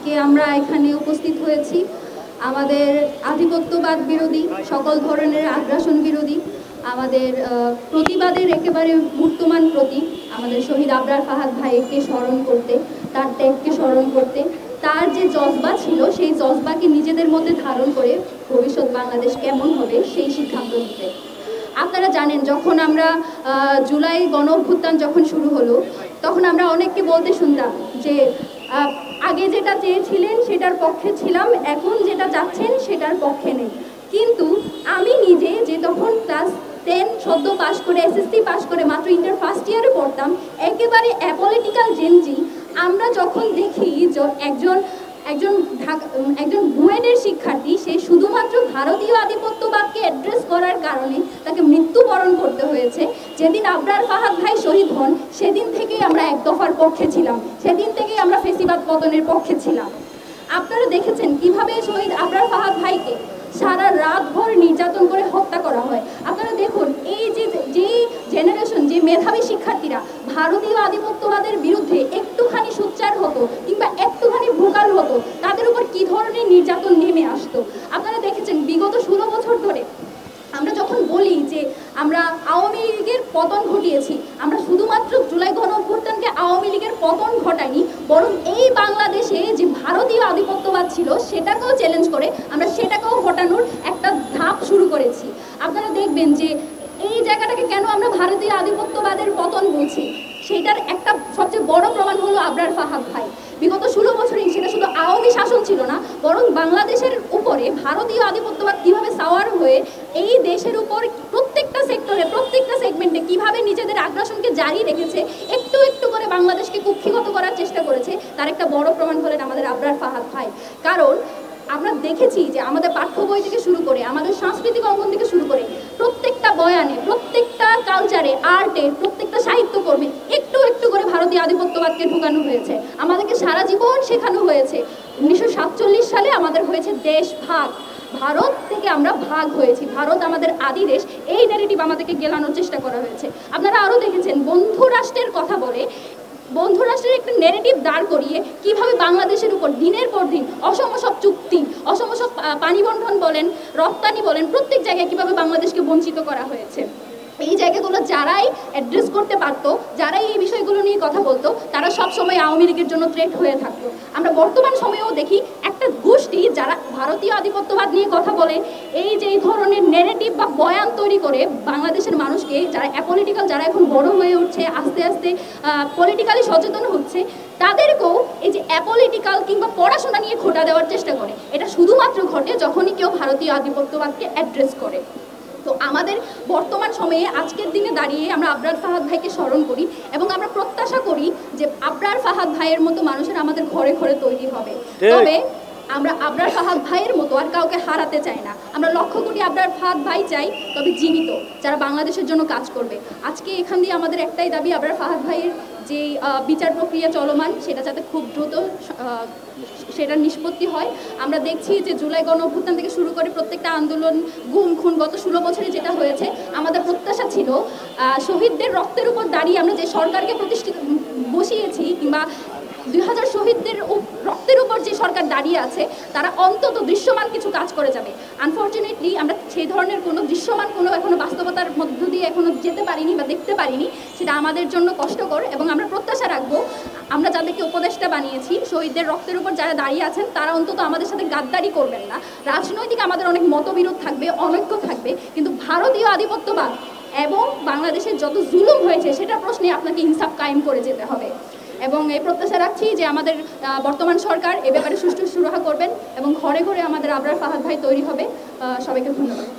আজকে আমরা এখানে উপস্থিত হয়েছি আমাদের আধিপত্যবাদ বিরোধী, সকল ধরনের আগ্রাসন বিরোধী, আমাদের প্রতিবাদের একেবারে মূর্তমান প্রতীক আমাদের শহীদ আবরার ফাহাদ ভাইকে স্মরণ করতে, তার ত্যাগকে স্মরণ করতে, তার যে জজবা ছিল সেই জজবাকে নিজেদের মধ্যে ধারণ করে ভবিষ্যৎ বাংলাদেশ কেমন হবে সেই সিদ্ধান্ত নিতে। আপনারা জানেন, যখন আমরা জুলাই গণ অভ্যুত্থান যখন শুরু হলো, তখন আমরা অনেককে বলতে শুনতাম যে আগে যেটা চেয়েছিলেন সেটার পক্ষে ছিলাম, এখন যেটা চাচ্ছেন সেটার পক্ষে নেই। কিন্তু আমি নিজে যে তখন ক্লাস 10 সদ্য পাস করে, এসএসসি পাস করে মাত্র ইন্টার ফার্স্ট ইয়ারে পড়তাম, একেবারে অ্যাপলিটিক্যাল জেনজি, আমরা যখন দেখি যে একজন বুয়েটের শিক্ষার্থী সে শুধুমাত্র ভারতীয় আধিপত্যবাদকে অ্যাড্রেস করার কারণে তাকে মৃত্যুবরণ করতে হয়েছে। যেদিন আবরার ফাহাদ ভাই শহীদ হন সেদিন থেকেই আমরা এক দফার পক্ষে ছিলাম, সেদিন থেকেই আমরা ফেসিবাদ পতনের পক্ষে ছিলাম। আপনারা দেখেছেন কিভাবে শহীদ আবরার ফাহাদ ভাইকে সারা রাত ভর নির্যাতন করে হত্যা করা হয়। আপনারা দেখুন, এই যে জেনারেশন, যে মেধাবী শিক্ষার্থীরা ভারতীয় আধিপত্যবাদের বিরুদ্ধে একটুখানি সোচ্চার হতো কিংবা একটুখানি ভোকাল হতো, তাদের উপর কি ধরনের নির্যাতন নেমে আসতো। আপনারা দেখেছেন বিগত 16 বছর ধরে আমরা যখন বলি যে আমরা আওয়ামী লীগের পতন ঘটিয়েছি, আমরা শুধুমাত্র জুলাই গণ অভ্যুত্থানকে আওয়ামী লীগের পতন ঘটাইনি, বরং এই বাংলাদেশে যে ভারতীয় আধিপত্যবাদ ছিল সেটাকেও চ্যালেঞ্জ করে আমরা সেটাকেও হটানোর একটা ধাপ শুরু করেছি। আপনারা দেখবেন যে এই জায়গাটাকে কেন আমরা ভারতীয় আধিপত্যবাদের পতন বলছি, সেটার একটা সবচেয়ে বড় প্রমাণ হলো আবরার ফাহাদ ভাই। বিগত 16 বছরে সেটা শুধু আওয়ামী শাসন ছিল না, বরং বাংলাদেশের উপরে ভারতীয় আধিপত্যবাদ কীভাবে সাওয়ার হয়ে এই দেশের উপর প্রত্যেকটা সেক্টরে, প্রত্যেকটা সেগমেন্টে কীভাবে নিজেদের আগ্রাসনকে জারি রেখেছে, একটু একটু করে বাংলাদেশকে কুক্ষিগত করার চেষ্টা করেছে, তার একটা বড় প্রমাণ হলেন আমাদের আবরার ফাহাদ ভাই। কারণ আমরা দেখেছি যে আমাদের পাঠ্য বই থেকে শুরু করে, আমাদের সাংস্কৃতিক অঙ্গন থেকে শুরু করে, প্রত্যেকটা বয়ানে, প্রত্যেকটা কালচারে, আর্টে, প্রত্যেকটা সাহিত্যকর্মে একটু একটু করে ভারতীয় আধিপত্যবাদকে ঢুকানো হয়েছে। আমাদেরকে সারা জীবন শেখানো হয়েছে 1947 সালে আমাদের হয়েছে দেশ ভাগ, ভারত থেকে আমরা ভাগ হয়েছি, ভারত আমাদের আদি দেশ, এই ন্যারেটিভ আমাদেরকে গেলানোর চেষ্টা করা হয়েছে। আপনারা আরও দেখেছেন বন্ধু রাষ্ট্রের কথা বলে, বন্ধু রাষ্ট্রের একটা ন্যারেটিভ দাঁড় করিয়ে কিভাবে বাংলাদেশের উপর দিনের পর দিন অসম সব চুক্তি, অসম সব পানি বণ্টন বলেন, রপ্তানি বলেন, প্রত্যেক জায়গায় কিভাবে বাংলাদেশকে বঞ্চিত করা হয়েছে। এই জায়গাগুলো যারাই অ্যাড্রেস করতে পারতো, যারাই এই বিষয়গুলো নিয়ে কথা বলতো, তারা সব সময় আওয়ামী লীগের জন্য থ্রেট হয়ে থাকতো। আমরা বর্তমান সময়েও দেখি একটা গোষ্ঠী যারা ভারতীয় আধিপত্যবাদ নিয়ে কথা বলে, এই যে এই ধরনের ন্যারেটিভ বা বয়ান তৈরি করে বাংলাদেশের মানুষকে, যারা অ্যাপলিটিক্যাল, যারা এখন বড় হয়ে উঠছে, আস্তে আস্তে পলিটিক্যালি সচেতন হচ্ছে, তাদেরকেও এই যে অ্যাপলিটিক্যাল কিংবা পড়াশোনা নিয়ে খোঁটা দেওয়ার চেষ্টা করে। এটা শুধুমাত্র ঘটে যখনই কেউ ভারতীয় আধিপত্যবাদকে অ্যাড্রেস করে। তো আমাদের বর্তমান সময়ে আজকের দিনে দাঁড়িয়ে আমরা আবরার ফাহাদ ভাইকে স্মরণ করি এবং আমরা প্রত্যাশা করি যে আবরার ফাহাদ ভাইয়ের মতো মানুষের আমাদের ঘরে ঘরে তৈরি হবে। তবে আমরা আবরার ফাহাদ ভাইয়ের মতো আর কাউকে হারাতে চাই না। আমরা লক্ষ্য করি আবরার ফাহাদ ভাই চাই, তবে জীবিত, যারা বাংলাদেশের জন্য কাজ করবে। আজকে এখান দিয়ে আমাদের একটাই দাবি, আবরার ফাহাদ ভাইয়ের যে বিচার প্রক্রিয়া চলমান সেটা যাতে খুব দ্রুত সেটা নিষ্পত্তি হয়। আমরা দেখছি যে জুলাই গণ অভ্যুত্থান থেকে শুরু করে প্রত্যেকটা আন্দোলন, গুম খুন, গত 16 বছরে যেটা হয়েছে, আমাদের প্রত্যাশা ছিল শহীদদের রক্তের উপর দাঁড়িয়ে আমরা যে সরকারকে বসিয়েছি, কিংবা 2000 শহীদদের রক্তের উপর যে সরকার দাঁড়িয়ে আছে, তারা অন্তত দৃশ্যমান কিছু কাজ করে যাবে। আনফর্চুনেটলি আমরা সেই ধরনের কোনো দৃশ্যমান কোনো এখনো বাস্তবতার মধ্য দিয়ে এখনো যেতে পারিনি বা দেখতে পারিনি, সেটা আমাদের জন্য কষ্টকর। এবং আমরা প্রত্যাশা রাখবো আমরা যাদেরকে উপদেষ্টা বানিয়েছি, শহীদদের রক্তের উপর যারা দাঁড়িয়ে আছেন, তারা অন্তত আমাদের সাথে গাদ্দারি করবেন না। রাজনৈতিক আমাদের অনেক মতবিরোধ থাকবে, অনৈক্য থাকবে, কিন্তু ভারতীয় আধিপত্যবাদ এবং বাংলাদেশের যত জুলুম হয়েছে সেটা প্রশ্নে আপনাকে ইনসাফ কায়েম করে যেতে হবে। এবং এই প্রত্যাশা রাখছি যে আমাদের বর্তমান সরকার এ ব্যাপারে সুষ্ঠু সুরাহা করবেন এবং ঘরে ঘরে আমাদের আবরার ফাহাদ ভাই তৈরি হবে। সবাইকে ধন্যবাদ।